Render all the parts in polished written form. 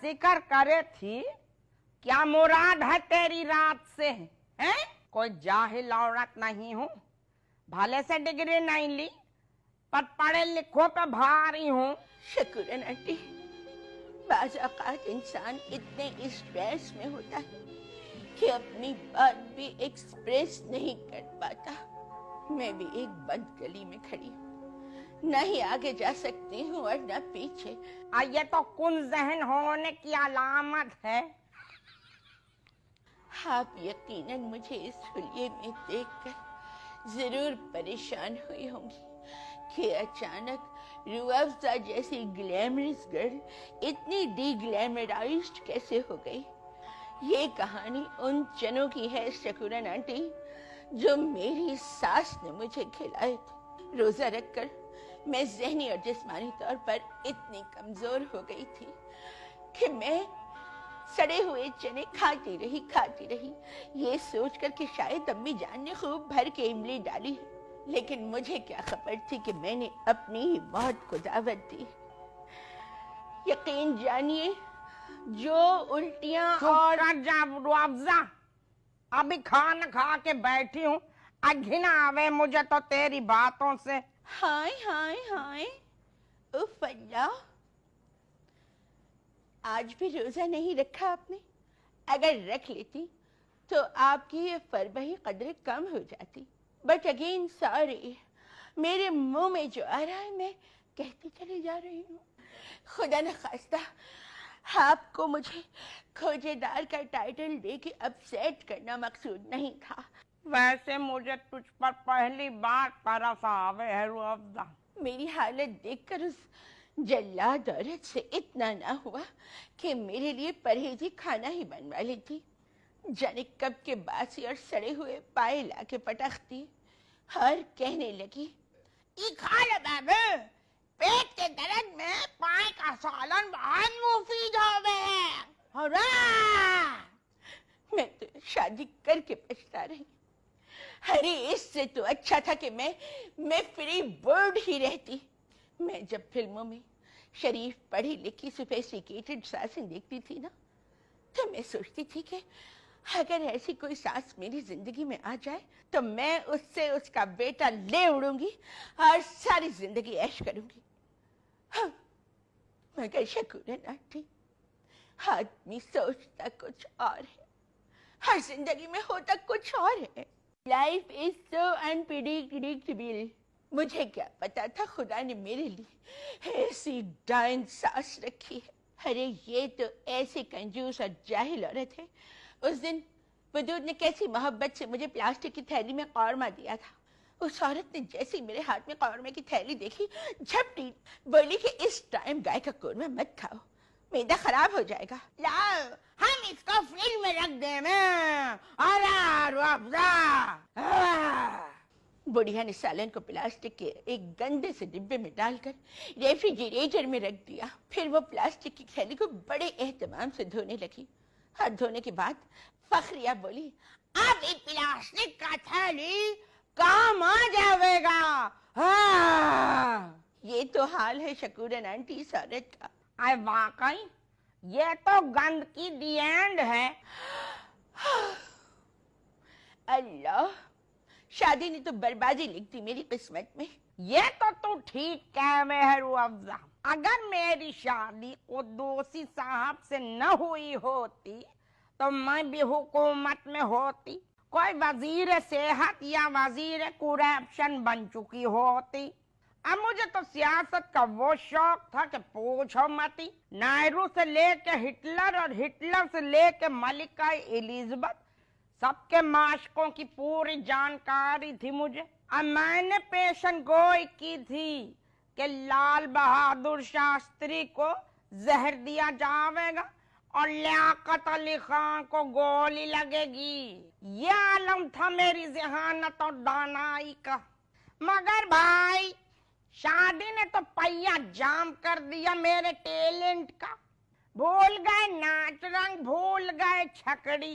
जिक्र करे थी, क्या मुराद है तेरी रात से? हैं? कोई जाहिल औरत नहीं हूँ, भले से डिग्री नहीं ली, पर पढ़े लिखों पे भारी हूँ। शकूरन आंटी, बाज़ औक़ात इंसान इतने स्ट्रेस में होता है कि अपनी बात भी एक्सप्रेस नहीं कर पाता। मैं भी एक बंद गली में खड़ी हूँ, न ही आगे जा सकती हूँ और न पीछे। ये तो कुन ज़हन होने की अलामत है। आप यकीनन मुझे इस हुलिये में देखकर जरूर परेशान हुई होंगी कि अचानक रूअफ़ज़ा जैसी ग्लैमरस गर्ल इतनी डीग्लैमराइज्ड कैसे हो गई। ये कहानी उन चनों की है शकूरन आंटी जो मेरी सास ने मुझे खिलाए थे। रोजा रखकर मैं ज़हनी और जिस्मानी तौर पर इतनी कमजोर हो गई थी कि मैं सड़े हुए चने खाती रही, ये सोचकर कि शायद अम्मी जान ने खूब भर के इमली डाली है। लेकिन मुझे क्या खबर थी कि मैंने अपनी ही मौत को दावत दी। यकीन जानिए, जो उल्टियां और अफ़ज़ा, अभी खाना खा के बैठी हूँ, घिन आवे मुझे तो तेरी बातों से। हाय हाय हाय, उफ़ अल्लाह, आज भी रोजा नहीं रखा आपने? अगर रख लेती तो आपकी ये फरबही कदर कम हो जाती। बट अगेन सॉरी, मेरे मुंह में जो आ रहा है मैं कहती चली जा रही हूँ। खुदा न खास्ता आपको मुझे खोजेदार का टाइटल दे के अपसेट करना मकसूद नहीं था। वैसे मुझे तुझ पर पहली बार तरस आवे है रूअफ़ज़ा। मेरी हालत देखकर उस जल्लाद औरत से इतना ना हुआ कि मेरे लिए परहेजी खाना ही बनवा लेती। जाने कब के बासी और सड़े हुए पाए लाके पटकती और कहने लगी, ई खा ले बाबू, पेट के दर्द में पाए का सालन बहुत मुफीद होवे है। मैं तो शादी करके पछता रही। अरे इससे तो अच्छा था कि मैं फ्री बर्ड ही रहती। मैं जब फिल्मों में शरीफ पढ़ी लिखी सोफिस्टिकेटेड सासें देखती थी ना, तो मैं सोचती थी कि अगर ऐसी कोई सास मेरी जिंदगी में आ जाए तो मैं उससे उसका बेटा ले उड़ूंगी और सारी जिंदगी ऐश करूंगी। हाँ, मगर शकूरन आंटी, आदमी सोचता कुछ और है, हर जिंदगी में होता कुछ और है। Life is so unpredictable. मुझे क्या पता था खुदा ने मेरे लिए ऐसी डाइन सास रखी है। अरे ये तो ऐसी कंजूस और जाहिल औरत है। उस दिन वजूद ने कैसी मोहब्बत से मुझे प्लास्टिक की थैली में कौरमा दिया था। उस औरत ने जैसे ही मेरे हाथ में कौरमे की थैली देखी, झपटी बोली कि इस टाइम गाय का कौरमा मत खाओ, मैदा खराब हो जाएगा। लाओ हम इसको फ्रिज में रख दे में। बुढ़िया ने सालन को प्लास्टिक के एक गंदे से डिब्बे में डालकर रेफ्रिजरेटर में रख दिया। फिर वो प्लास्टिक की थैली को बड़े एहतमाम से धोने लगी। हाथ धोने के बाद फखरिया बोली, अब ये प्लास्टिक का थैली काम आ जाएगा। ये तो हाल है शकूरन आंटी इस औरत का। आए वाकई ये तो गंद की दी एंड है। अल्लाह, शादी ने तो बर्बादी लिख दी मेरी किस्मत में। ये तो तू ठीक कह रहे है रूअफ़ज़ा। अगर मेरी शादी कुद्दूसी साहब से न हुई होती तो मैं भी हुकूमत में होती, कोई वजीर सेहत या वजीर करप्शन बन चुकी होती। अब मुझे तो सियासत का वो शौक था कि पूछो मती। नेहरू से लेके हिटलर और हिटलर से लेके मलिका एलिजाबेथ, सबके माशकों की पूरी जानकारी थी मुझे। अब मैंने पेशन गोई की थी कि लाल बहादुर शास्त्री को जहर दिया जाएगा और लियाकत अली खान को गोली लगेगी। ये आलम था मेरी ज़हानत और दानाई का। मगर भाई शादी ने तो पहिया जाम कर दिया मेरे टैलेंट का। भूल गए नाच रंग, भूल गए छकड़ी,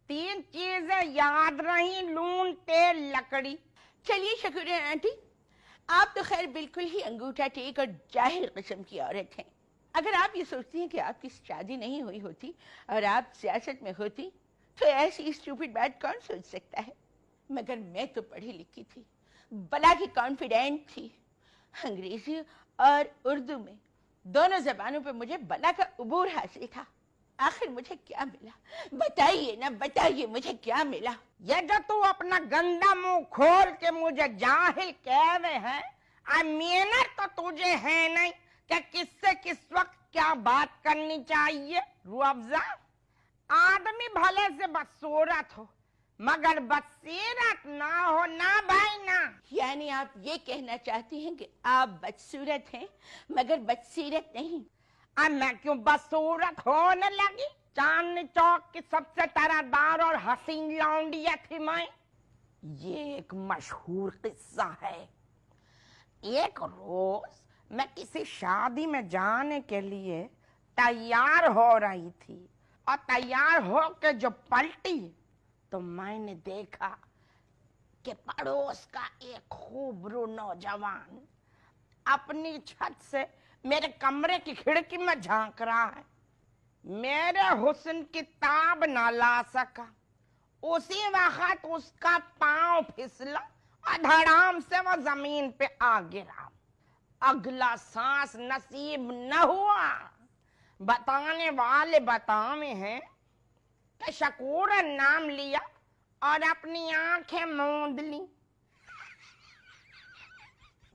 तीन चीजें याद रही, लून तेल लकड़ी। चलिए शकूरन आंटी, आप तो खैर बिल्कुल ही अंगूठा टेक और जाहिल किस्म की औरत हैं। اگر آپ یہ سوچتی ہیں کہ آپ کی شادی نہیں ہوئی ہوتی اور آپ سیاست میں ہوتی تو ایسی اسٹوپڈ بات کون سوچ سکتا ہے؟ مگر میں تو پڑھی لکھی تھی، بلا کی کانفیڈنٹ تھی، انگریزی اور اردو میں دونوں زبانوں پہ مجھے بلا کا عبور حاصل تھا۔ آخر مجھے کیا ملا؟ بتائیے نا، بتائیے مجھے کیا ملا؟ یہ جو تو اپنا گندا منہ کھول کے مجھے جاہل کہہ رہے ہیں، امینر تو تجھے ہے نہیں کہ کس سے کس وقت کیا بات کرنی چاہیے۔ روح افزا، آدمی بھلے سے بدصورت ہو مگر بصیرت نہ ہو، نہ بھائی نہ۔ یعنی آپ یہ کہنا چاہتی ہیں کہ آپ بدصورت ہیں مگر بصیرت نہیں؟ اب میں کیوں بدصورت ہونے لگی؟ چاندنی چوک کی سب سے طرحدار اور حسین لونڈیا تھی میں۔ یہ ایک مشہور قصہ ہے۔ ایک روز میں کسی شادی میں جانے کے لیے تیار ہو رہی تھی اور تیار ہو کے جو پلٹی تو میں نے دیکھا کہ پڑوس کا ایک خوبرو نوجوان اپنی چھت سے میرے کمرے کی کھڑکی میں جھانک رہا ہے۔ میرے حسن کی تاب نہ لا سکا، اسی وقت اس کا پاؤں پھسلا اور دھڑام سے وہ زمین پہ آ گرا۔ اگلا سانس نصیب نہ ہوا۔ بتانے والے بتاوے ہیں کہ شکورا نام لیا اور اپنی آنکھیں موند لی۔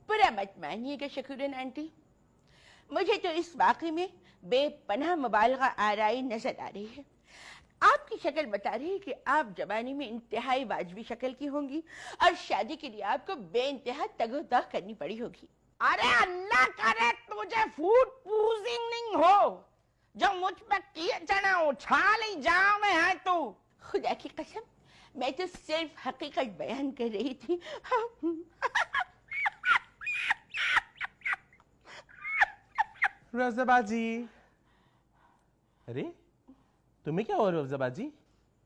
برا مت مانیے گا شکورن آنٹی، مجھے تو اس واقعے میں بے پناہ مبالغہ آرائی نظر آ رہی ہے۔ آپ کی شکل بتا رہی ہے کہ آپ جوانی میں انتہائی واجبی شکل کی ہوں گی اور شادی کے لیے آپ کو بے انتہا تگ و دو کرنی پڑی ہوگی۔ ارے اللہ کرے تجھے فوڈ پوزنگ ہو جو مجھ پہ کیے جنا اچھالی جاوے ہے تو۔ خدا کی قسم میں تو صرف حقیقت بیان کر رہی تھی۔ روزہ باجی، ارے تمہیں کیا ہو رہا ہے روزہ باجی؟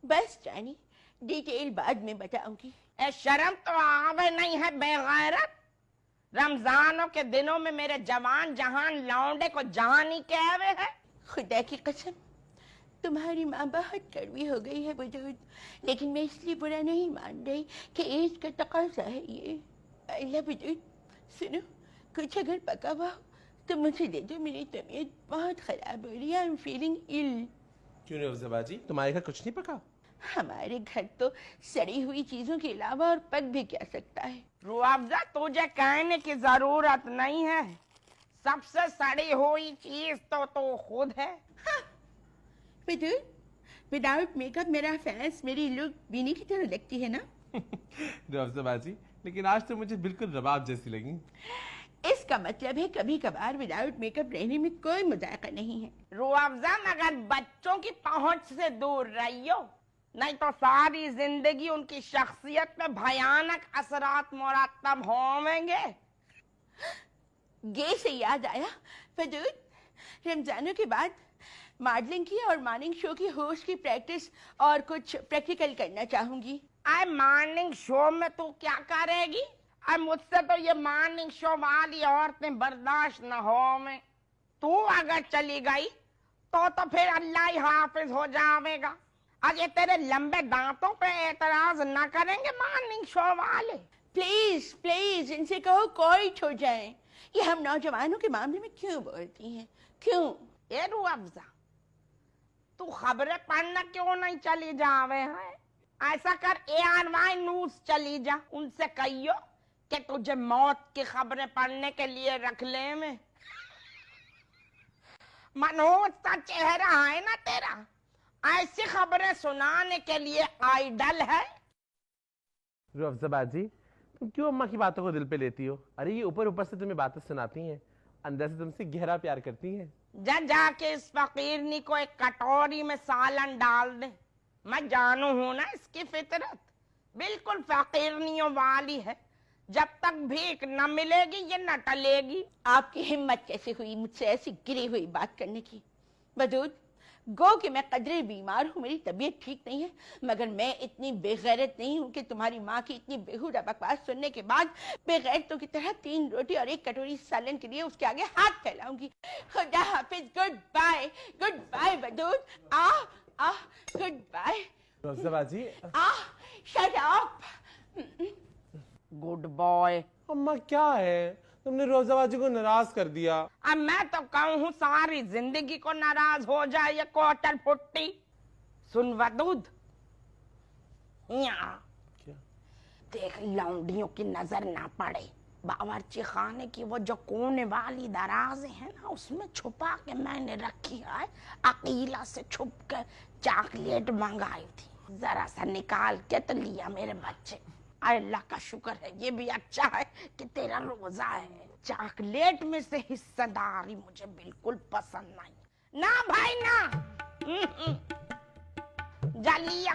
بس جانی، ڈیٹیل بعد میں بتاؤں گی۔ اے شرم تو آوے نہیں ہے بے غیرت؟ رمضانوں کے دنوں میں میرے جوان جہان لونڈے کو جہانی کہوے ہے۔ خدا کی قسم تمہاری ماں بہت کڑوی ہو گئی ہے بدود، لیکن میں اس لیے برا نہیں مان رہی کہ ایج کا تقاضا ہے یہ۔ اللہ بدود سنو، کچھ اگر پکا ہوا ہو تو مجھے دے دو، میری طبیعت بہت خراب ہو رہی ہے، I'm feeling ill۔ کیوں روزہ باجی، تمہارے گھر کچھ نہیں پکا؟ ہمارے گھر تو سڑی ہوئی چیزوں کے علاوہ اور پک بھی کیا سکتا ہے۔ روح افزا تجھے کہنے کی ضرورت نہیں ہے، سب سے سڑی ہوئی چیز تو خود ہے۔ بدود وداؤٹ میک اپ میرا فیس میری لک بینی کی طرح لگتی ہے نا؟ روزہ باجی لیکن آج تو مجھے بالکل رباب جیسی لگی۔ اس کا مطلب ہے کبھی کبھار وداؤٹ میک اپ رہنے میں کوئی مذائقہ نہیں ہے۔ روح افزا مگر بچوں کی پہنچ سے دور رہیو، نہیں تو ساری زندگی ان کی شخصیت میں بھیانک اثرات مرتب ہوں گے۔ گے سے یاد آیا فدود، رمضانوں کے بعد ماڈلنگ کی اور مارننگ شو کی ہوسٹ کی پریکٹس اور کچھ پریکٹیکل کرنا چاہوں گی۔ اے مارننگ شو میں تو کیا کرے گی؟ اے مجھ سے تو یہ مارننگ شو والی عورتیں برداشت نہ ہو میں۔ تو اگر چلی گئی تو پھر اللہ ہی حافظ ہو جاوے گا۔ آج یہ تیرے لمبے دانتوں پہ اعتراض نہ کریں گے مارننگ شو والے؟ پلیز پلیز ان سے کہو کوئٹ ہو جائیں۔ یہ ہم نوجوانوں کے معاملے میں کیوں بولتی ہیں؟ کیوں؟ اے روح افزا تو خبریں پڑھنا کیوں نہیں چلی جاوے ہیں؟ ایسا کر ANY نیوز چلی جا، ان سے کہیو کہ تجھے موت کی خبریں پڑھنے کے لیے رکھ لے میں۔ منوج سا چہرہ ہے نا تیرا، ایسی خبریں سنانے کے لیے آئیڈل ہے۔ روزہ باجی تم کیوں اماں کی باتوں کو دل پہ لیتی ہو؟ ارے یہ اوپر اوپر سے تمہیں باتیں سناتی ہیں، اندر سے تم سے گہرا پیار کرتی ہیں۔ جا کے اس فقیرنی کو ایک کٹوری میں سالن ڈال دے۔ میں جانوں ہوں نا اس کی فطرت بالکل فقیرنیوں والی ہے، جب تک بھیک نہ ملے گی یہ نہ ٹلے گی۔ آپ کی ہمت کیسے ہوئی مجھ سے ایسی گری ہوئی بات کرنے کی؟ بدود गो कि मैं कदरे बीमार हूँ, मेरी तबीयत ठीक नहीं है, मगर मैं इतनी बेगैरत नहीं हूँ कि तुम्हारी माँ की इतनी बेहुदा बकवास सुनने के बाद बेगैरतों की तरह 3 रोटी और 1 कटोरी सालन के लिए उसके आगे हाथ फैलाऊंगी। खुदा हाफिज, गुड बाय बदूद, गुड बाय। रोज़ा जी, शट अप। Good boy. अम्मा क्या है, तुमने रोज़ा बाजी को नाराज कर दिया। अब मैं तो कहूँ सारी जिंदगी को नाराज हो जाए ये कोटर फुट्टी। सुन वदूद, यहाँ क्या? देख लौंडियों की नजर ना पड़े, बावर्ची खाने की वो जो कोने वाली दराज है ना, उसमें छुपा के मैंने रखी है। अकीला से छुप के चॉकलेट मंगाई थी, जरा सा निकाल के तो लिया मेरे बच्चे। अल्लाह का शुक्र है, ये भी अच्छा है कि तेरा रोजा है। चॉकलेट में से हिस्सेदारी मुझे बिल्कुल पसंद नहीं। ना भाई ना, जा लिया।